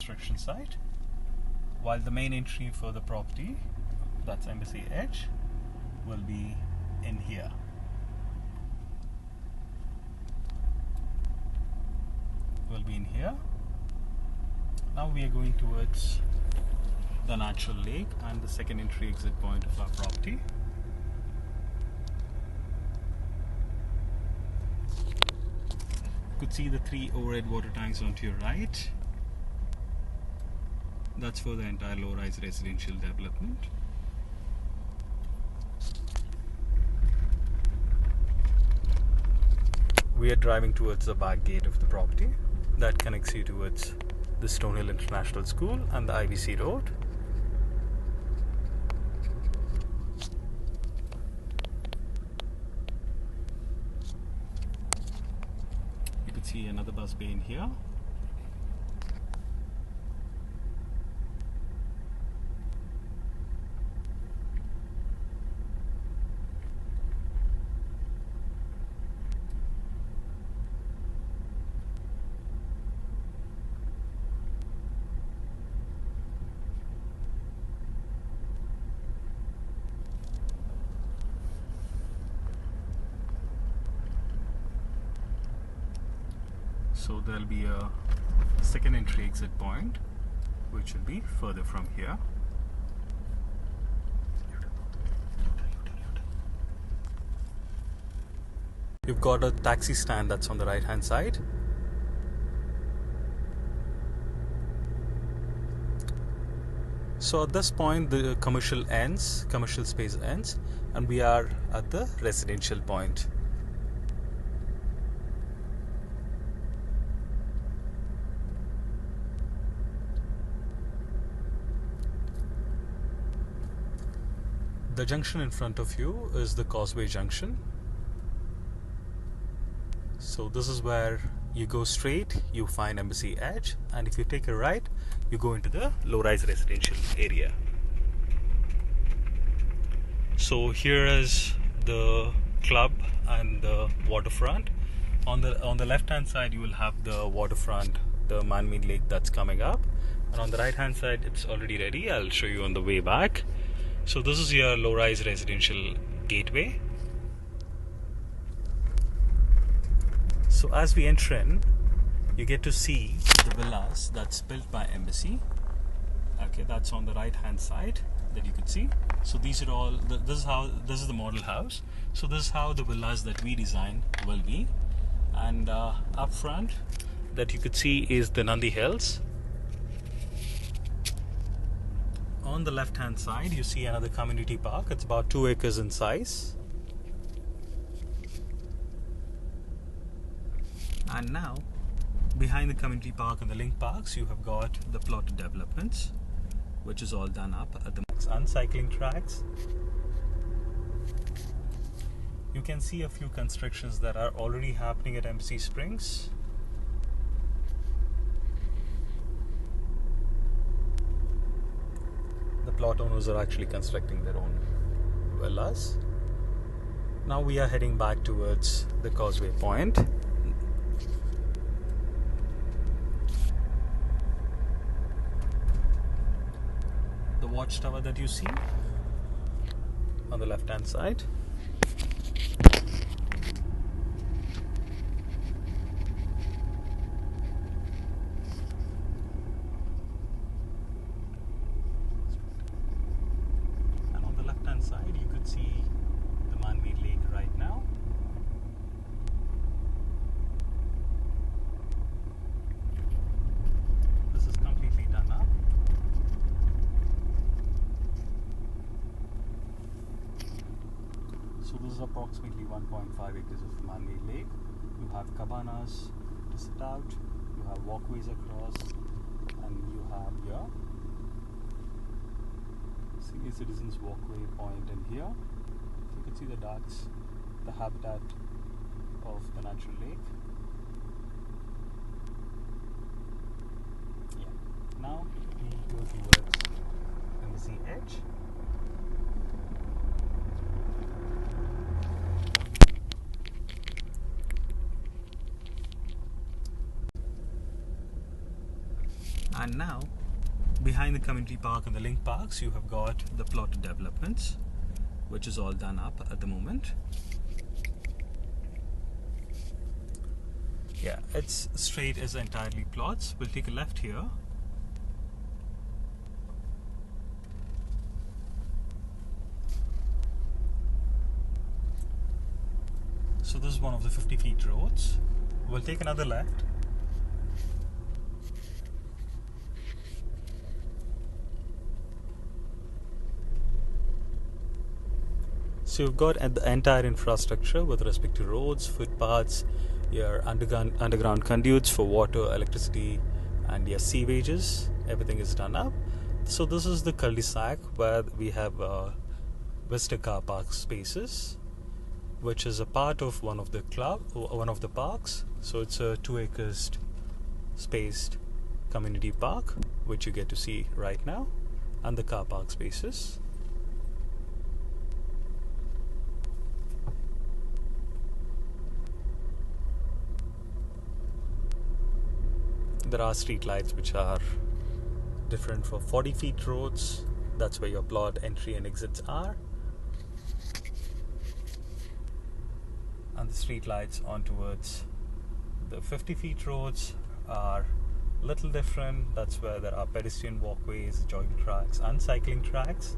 construction site, while the main entry for the property, that's Embassy Edge, will be in here. Now we are going towards the natural lake and the second entry exit point of our property. You could see the 3 overhead water tanks onto your right. That's for the entire low-rise residential development. We are driving towards the back gate of the property that connects you towards the Stonehill International School and the IBC Road. You could see another bus bay in here. So there'll be a second entry exit point, which will be further from here. You've got a taxi stand that's on the right hand side. So at this point the commercial space ends, and we are at the residential point. The junction in front of you is the Causeway Junction. So this is where you go straight, you find Embassy Edge, and if you take a right, you go into the low-rise residential area. So here is the club and the waterfront. On the left-hand side, you will have the waterfront, the man-made lake that's coming up, and on the right-hand side, it's already ready. I'll show you on the way back. So this is your low-rise residential gateway. So as we enter in, you get to see the villas that's built by Embassy. Okay, that's on the right-hand side that you could see. So these are all. This is the model house. So this is how the villas that we designed will be. And up front, that you could see is the Nandi Hills. On the left hand side you see another community park. It's about 2 acres in size. And now behind the community park and the link parks, you have got the plotted developments, which is all done up at the uncycling tracks. You can see a few constructions that are already happening at Embassy Springs. The plot owners are actually constructing their own villas. Now we are heading back towards the Causeway Point. The watchtower that you see on the left hand side. Side you could see the man-made lake right now. This is completely done up. So this is approximately 1.5 acres of man-made lake. You have cabanas to sit out, you have walkways across, and you have your Senior Citizens Walkway point in here. So you can see the ducks, the habitat of the natural lake. Yeah. Now we go towards Embassy Edge. And now, behind the community park and the link parks, you have got the plotted developments, which is all done up at the moment. Yeah, it's straight is entirely plots. We'll take a left here. So this is one of the 50 feet roads. We'll take another left. So you've got the entire infrastructure with respect to roads, footpaths, your underground conduits for water, electricity, and your sewages. Everything is done up. So this is the cul-de-sac where we have visitor car park spaces, which is a part of one of the parks. So it's a 2 acres spaced community park, which you get to see right now, and the car park spaces. There are street lights which are different for 40 feet roads. That's where your plot entry and exits are. And the street lights on towards the 50 feet roads are little different. That's where there are pedestrian walkways, jogging tracks and cycling tracks.